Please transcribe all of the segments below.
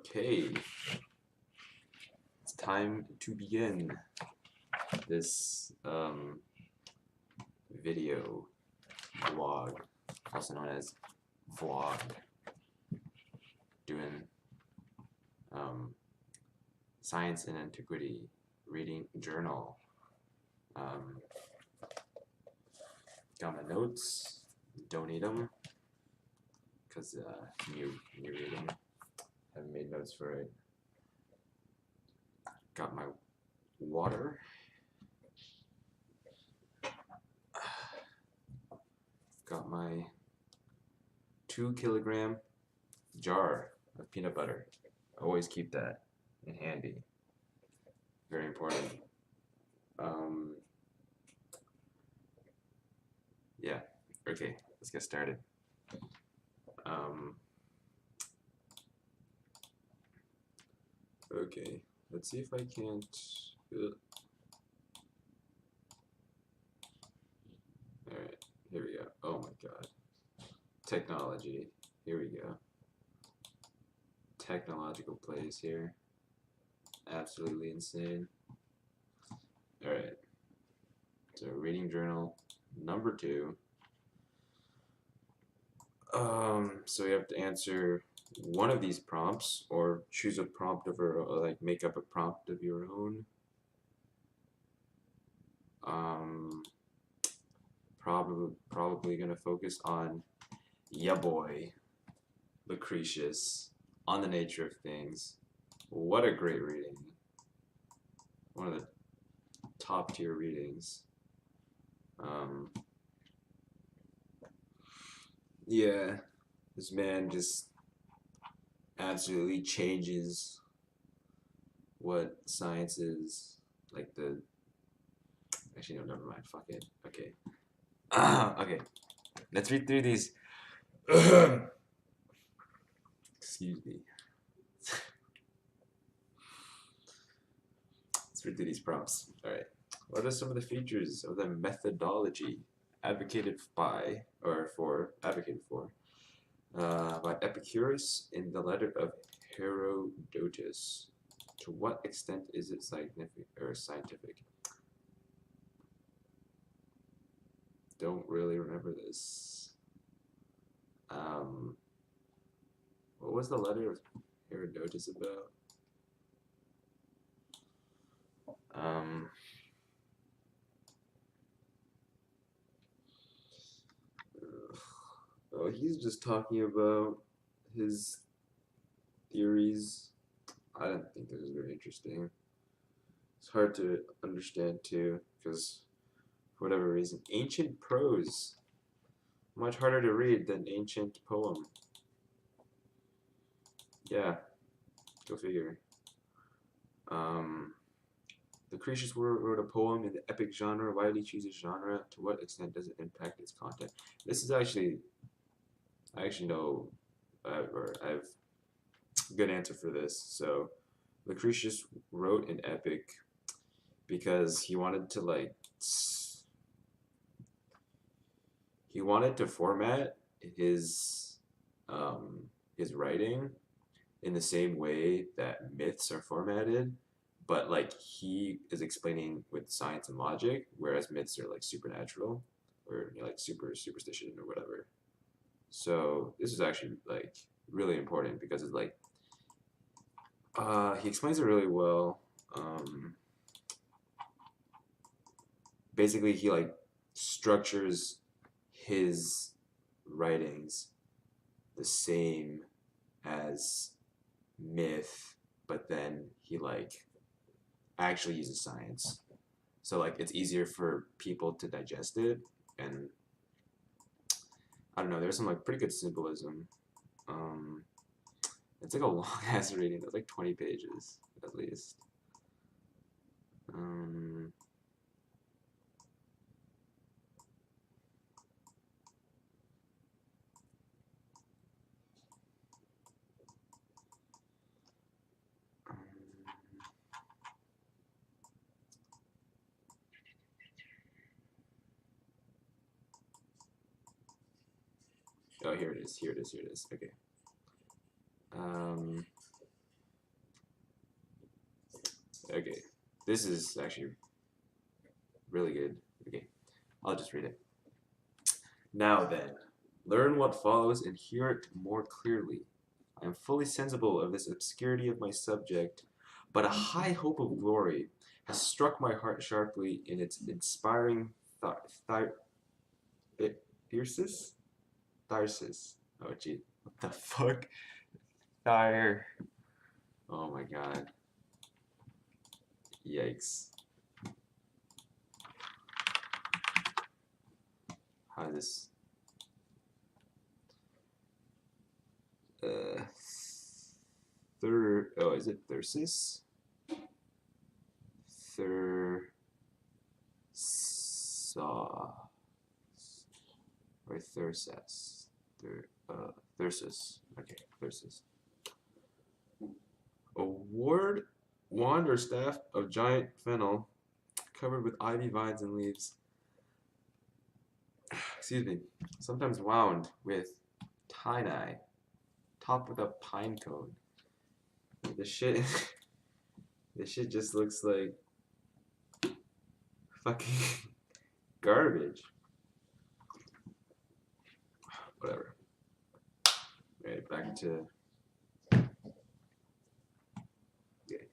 Okay, it's time to begin this video blog, also known as vlog, doing science and antiquity reading journal. Got my notes, don't need them because new reading. Haven't made notes for it. Got my water. Got my 2-kilogram jar of peanut butter. Always keep that in handy. Very important. Yeah. Okay. Let's get started. Okay. Let's see if I can't. All right. Here we go. Oh my God. Technology. Here we go. Technological plays here. Absolutely insane. Alright. So reading journal number 2. So you have to answer one of these prompts or choose a prompt of your like make up a prompt of your own. Probably gonna focus on boy, Lucretius, On the Nature of Things. What a great reading. One of the top tier readings. Yeah, this man just absolutely changes what science is. Like actually no, never mind, fuck it. Okay. Okay, let's read through these. Excuse me. Let's read through these prompts. Alright. What are some of the features of the methodology advocated by Epicurus in the letter of Herodotus? To what extent is it scientific? Don't really remember this. What was the letter of Herodotus about? Oh, he's just talking about his theories. I don't think this is very interesting. It's hard to understand too, because for whatever reason, ancient prose much harder to read than ancient poem. Yeah, go figure. Lucretius wrote a poem in the epic genre. Why did he choose this genre? To what extent does it impact its content? This is actually, I actually know, or I have a good answer for this. So, Lucretius wrote an epic because he wanted to format his writing in the same way that myths are formatted, but like he is explaining with science and logic, whereas myths are like supernatural or like superstition or whatever. So this is actually like really important because it's like he explains it really well. Basically, he like structures his writings the same as myth, but then he like actually uses science. So like it's easier for people to digest it, and I don't know, there's some like pretty good symbolism. It's like a long ass reading. That's like 20 pages at least. Oh, here it is. Okay. This is actually really good. Okay, I'll just read it. Now then, learn what follows and hear it more clearly. I am fully sensible of this obscurity of my subject, but a high hope of glory has struck my heart sharply in its inspiring thyrsis? Tharsis. Oh, gee. What the fuck? Thyr. Oh my god. Yikes. How is this? Oh, is it Thyrsis? Thyrsa. Or Thyrsus. Thyrsus. Okay, Thyrsus. A wand or staff of giant fennel covered with ivy, vines, and leaves. Excuse me. Sometimes wound with tie-dye, topped with a pine cone. This shit, this shit just looks like fucking garbage. Whatever. Alright, back to. Okay.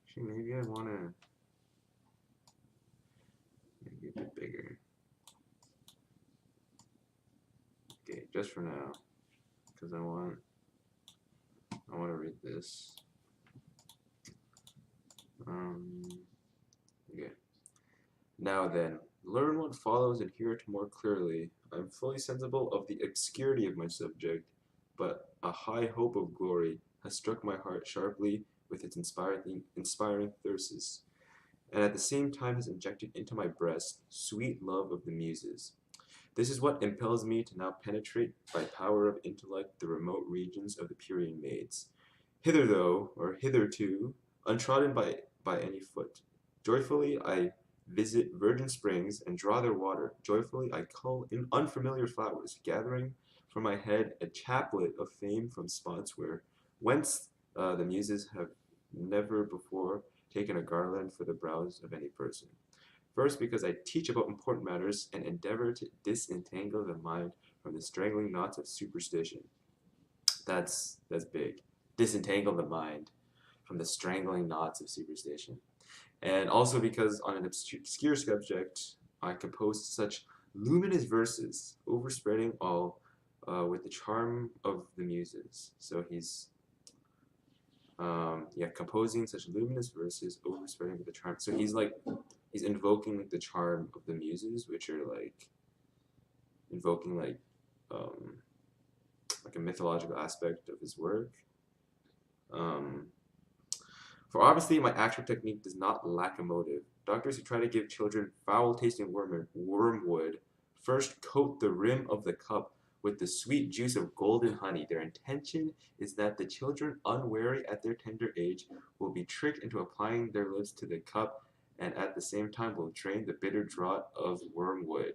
Actually, maybe I want to make it a bit bigger. Okay, just for now, because I want to read this. Okay. Now then, learn what follows and hear it more clearly. I am fully sensible of the obscurity of my subject, but a high hope of glory has struck my heart sharply with its inspiring thyrsus, and at the same time has injected into my breast sweet love of the muses. This is what impels me to now penetrate by power of intellect the remote regions of the Purian maids. Hitherto, untrodden by any foot. Joyfully I visit virgin springs and draw their water. Joyfully I cull in unfamiliar flowers, gathering for my head a chaplet of fame from spots whence the muses have never before taken a garland for the brows of any person. First, because I teach about important matters and endeavor to disentangle the mind from the strangling knots of superstition. That's big. Disentangle the mind from the strangling knots of superstition. And also because on an obscure subject, I composed such luminous verses, overspreading all with the charm of the muses. So he's composing such luminous verses, overspreading with the charm. So he's invoking the charm of the muses, which are invoking a mythological aspect of his work. For obviously my actual technique does not lack a motive. Doctors who try to give children foul-tasting wormwood first coat the rim of the cup with the sweet juice of golden honey. Their intention is that the children, unwary at their tender age, will be tricked into applying their lips to the cup and at the same time will drain the bitter draught of wormwood.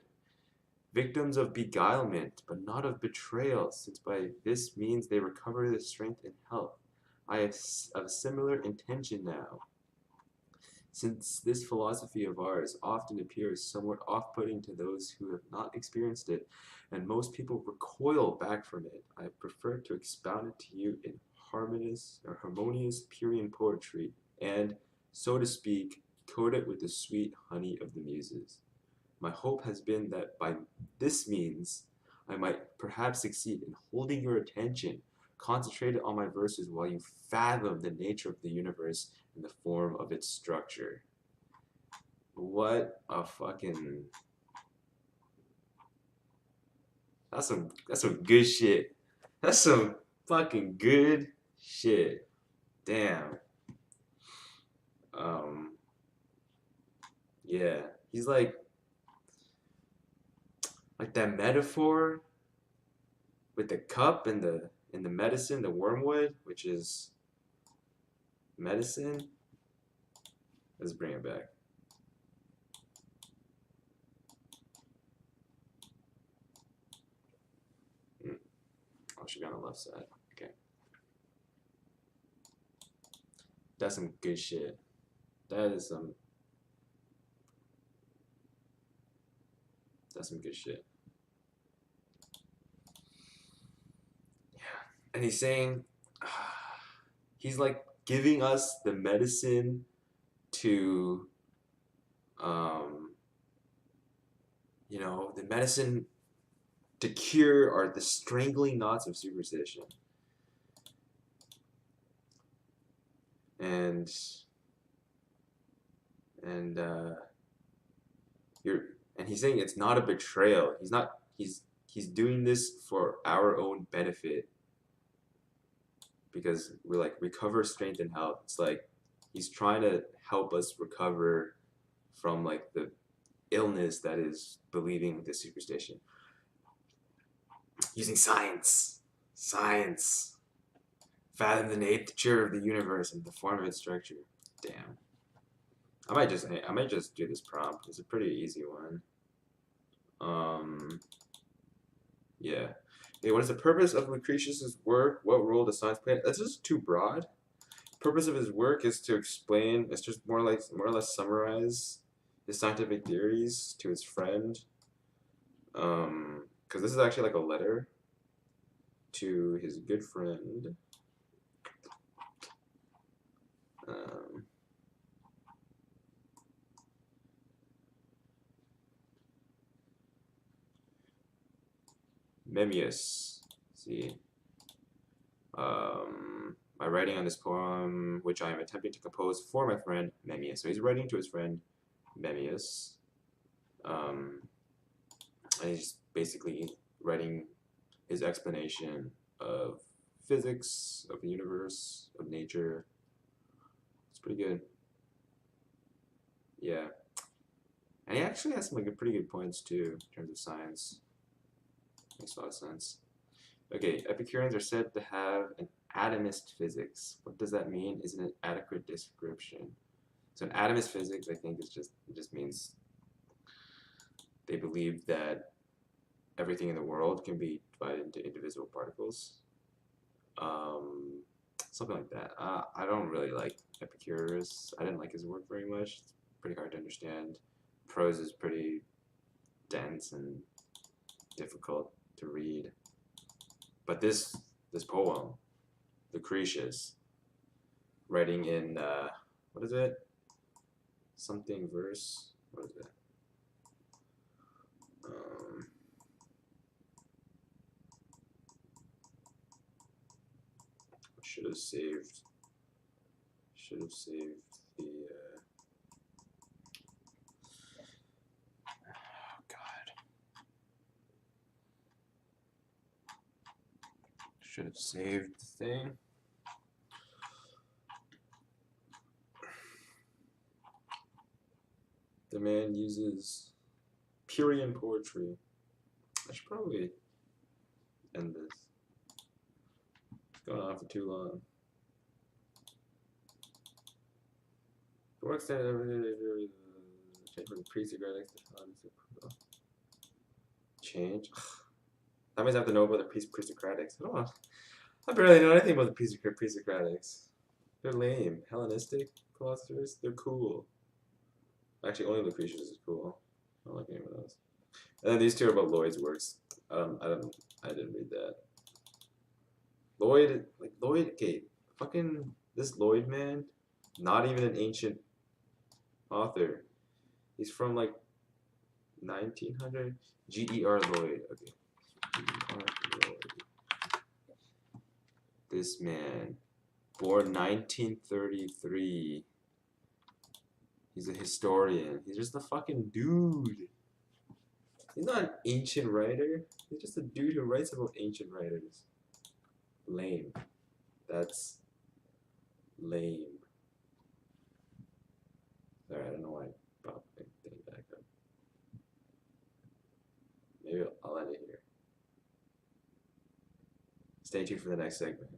Victims of beguilement, but not of betrayal, since by this means they recover their strength and health. I have a similar intention now. Since this philosophy of ours often appears somewhat off-putting to those who have not experienced it, and most people recoil back from it, I prefer to expound it to you in harmonious Purian poetry, and, so to speak, coat it with the sweet honey of the muses. My hope has been that by this means I might perhaps succeed in holding your attention concentrated on my verses while you fathom the nature of the universe and the form of its structure. What a fucking... That's some good shit. That's some fucking good shit. Damn. Yeah. He's like that metaphor with the cup and the medicine, the wormwood, which is medicine. Let's bring it back. it should be on the left side. Okay. That's some good shit. That's some good shit. Yeah. And he's saying, he's like giving us the medicine to, you know, the medicine to cure or the strangling knots of superstition. And you're and he's saying it's not a betrayal. He's doing this for our own benefit because we like recover strength and health. It's like he's trying to help us recover from like the illness that is believing the superstition. Using science. Fathom the nature of the universe and the form of its structure. Damn. I might just do this prompt. It's a pretty easy one. Yeah. Okay, what is the purpose of Lucretius's work? What role does science play? That's just too broad. Purpose of his work is to explain. It's just more or less summarize his scientific theories to his friend. Because this is actually like a letter to his good friend. Memmius. See. My writing on this poem, which I am attempting to compose for my friend Memmius. So he's writing to his friend Memmius. And he's basically writing his explanation of physics, of the universe, of nature. It's pretty good. Yeah. And he actually has some like pretty good points too in terms of science. Makes a lot of sense. Okay, Epicureans are said to have an atomist physics. What does that mean? Is it an adequate description? So an atomist physics, I think, just means they believe that everything in the world can be divided into indivisible particles. Something like that. I don't really like Epicurus. I didn't like his work very much. It's pretty hard to understand. Prose is pretty dense and difficult to read. But this poem, Lucretius, writing in what is it? Something verse. What is it? Should have saved the. Oh God. Should have saved the thing. The man uses Purian poetry. I should probably end this. It's going on for too long. To what extent change from the pre-Socratic to change? That means I have to know about the pre-Socratics. I barely know anything about the pre-Socratics. They're lame. Hellenistic philosophers, they're cool. Actually, only Lucretius is cool. I don't like anyone else. And then these two are about Lloyd's works. I didn't read that. Lloyd, okay, fucking this Lloyd man, not even an ancient author. He's from like 1900. G.E.R. Lloyd. Okay. G.E.R. Lloyd. This man, born 1933. He's a historian. He's just a fucking dude. He's not an ancient writer. He's just a dude who writes about ancient writers. Lame. That's lame. Sorry, I don't know why I brought the thing back up. Maybe I'll end it here. Stay tuned for the next segment.